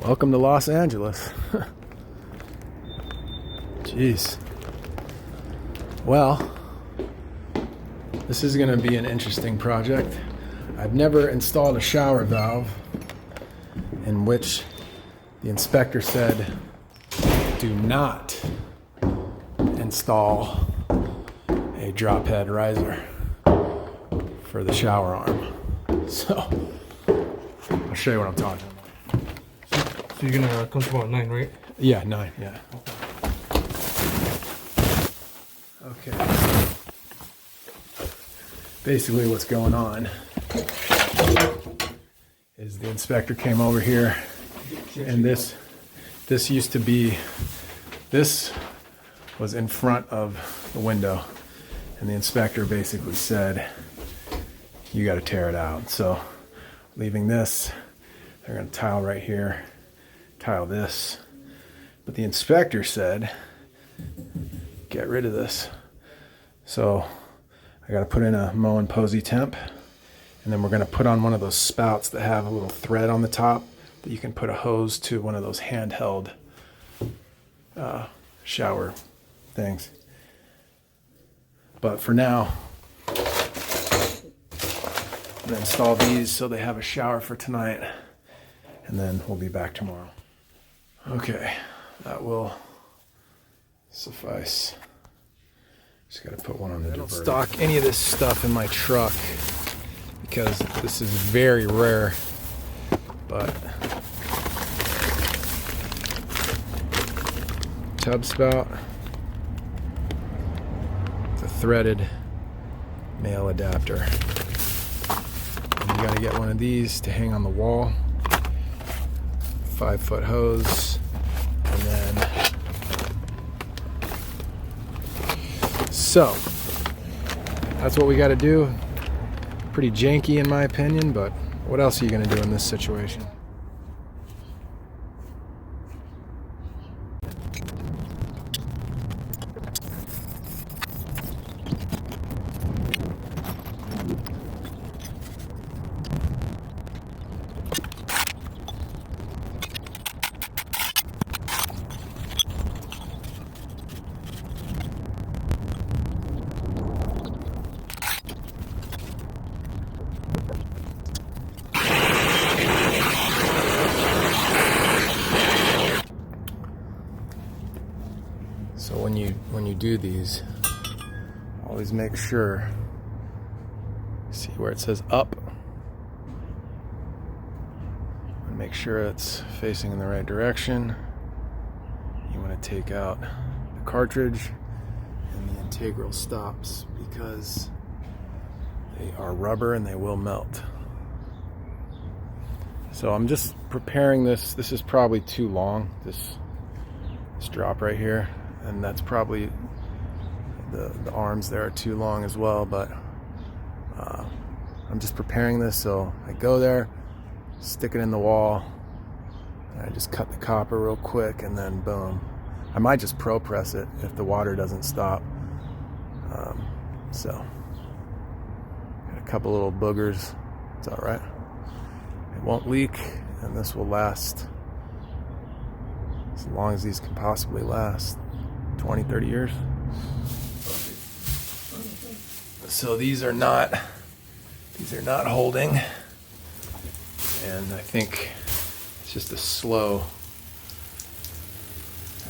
Welcome to Los Angeles. Jeez. Well, this is going to be an interesting project. I've never installed a shower valve in which the inspector said, do not install a drop head riser for the shower arm. So, I'll show you what I'm talking about. So you're gonna come tomorrow at 9, right? Yeah, 9, yeah. Okay. Basically what's going on is the inspector came over here, and this used to be, this was in front of the window, and the inspector basically said, you got to tear it out. So leaving this, they're going to tile right here, tile this, but the inspector said get rid of this. So I got to put in a Moen Posi-temp, and then we're going to put on one of those spouts that have a little thread on the top that you can put a hose to, one of those handheld shower things. But for now, I'm going to install these so they have a shower for tonight, and then we'll be back tomorrow. Okay, that will suffice. Just got to put one on the diverter. I don't stock any of this stuff in my truck because this is very rare, but tub spout, it's a threaded male adapter. And you got to get one of these to hang on the wall, 5-foot hose, and then so that's what we got to do. Pretty janky in my opinion, but what else are you going to do in this situation? So when you do these, always make sure, see where it says up, and make sure it's facing in the right direction. You want to take out the cartridge and the integral stops because they are rubber and they will melt. So I'm just preparing this. This is probably too long, this drop right here. And that's probably, the arms there are too long as well, but I'm just preparing this, so I go there, stick it in the wall, and I just cut the copper real quick, and then boom. I might just pro press it if the water doesn't stop. So got a couple little boogers, it's all right. It won't leak, and this will last as long as these can possibly last. 20-30 years. So these are not holding, and I think it's just a slow,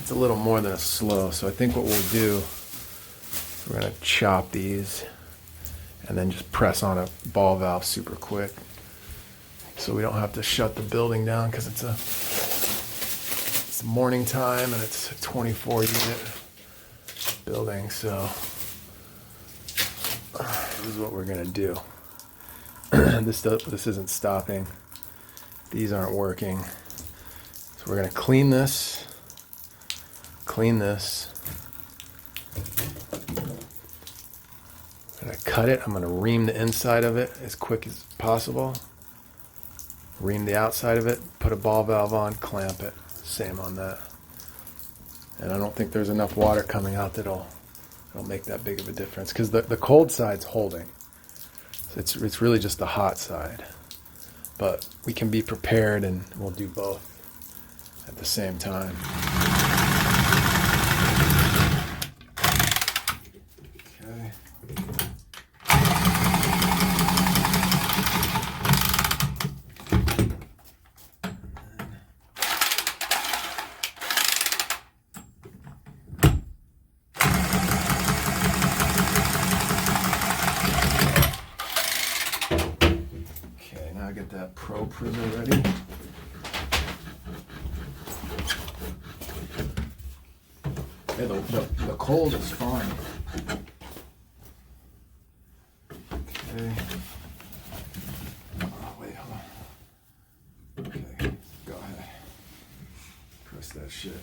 it's a little more than a slow. So I think what we'll do, we're going to chop these and then just press on a ball valve super quick so we don't have to shut the building down, because it's morning time and it's a 24 unit building. So this is what we're gonna do. This isn't stopping, these aren't working, so we're gonna clean this, I'm gonna cut it, I'm gonna ream the inside of it as quick as possible, ream the outside of it, put a ball valve on, clamp it. Same on that. And I don't think there's enough water coming out that'll make that big of a difference, because the cold side's holding. So it's really just the hot side. But we can be prepared, and we'll do both. at the same time. Okay. Okay, now I get that pro primer ready. Yeah, the cold is fine. Okay. Oh, wait, hold on. Okay, go ahead. Press that shit.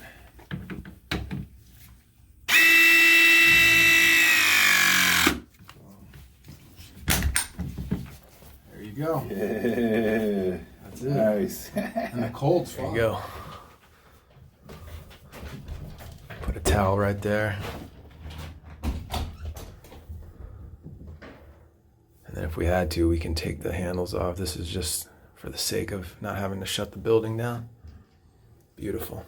There you go. Yeah. That's it. Nice. And the cold's fine. There you go. Put a towel right there. And then if we had to, we can take the handles off. This is just for the sake of not having to shut the building down. Beautiful.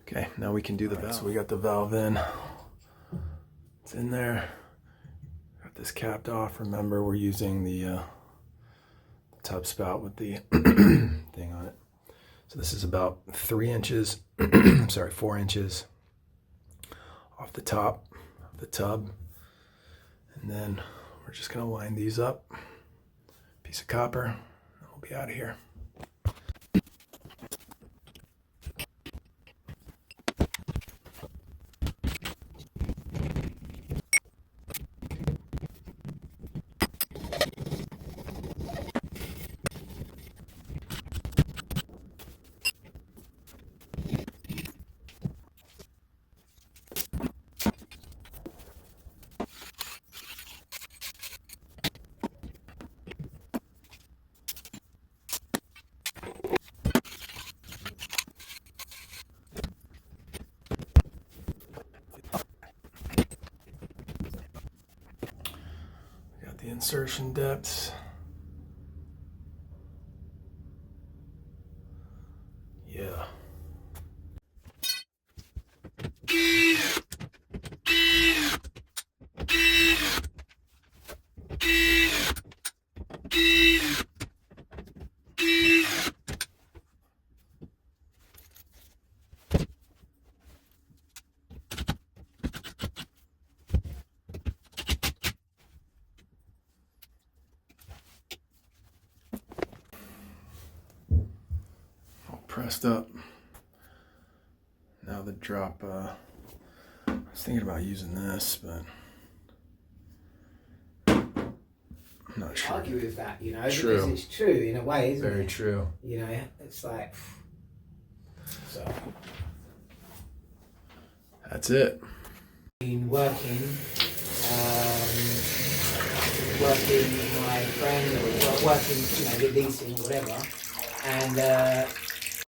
Okay, now we can do the valve. So we got the valve in. It's in there. Got this capped off. Remember, we're using the tub spout with the thing on it. So this is about 3 inches, I'm sorry, 4 inches off the top of the tub. And then we're just gonna line these up, piece of copper, and we'll be out of here. The insertion depths. Yeah. Pressed up. Now the drop, I was thinking about using this, but I'm not sure. Argue with that, you know, True. because it's true in a way, isn't it? Very true. You know, it's like, so. That's it. Been working with my friend, or working, you know, with leasing or whatever, and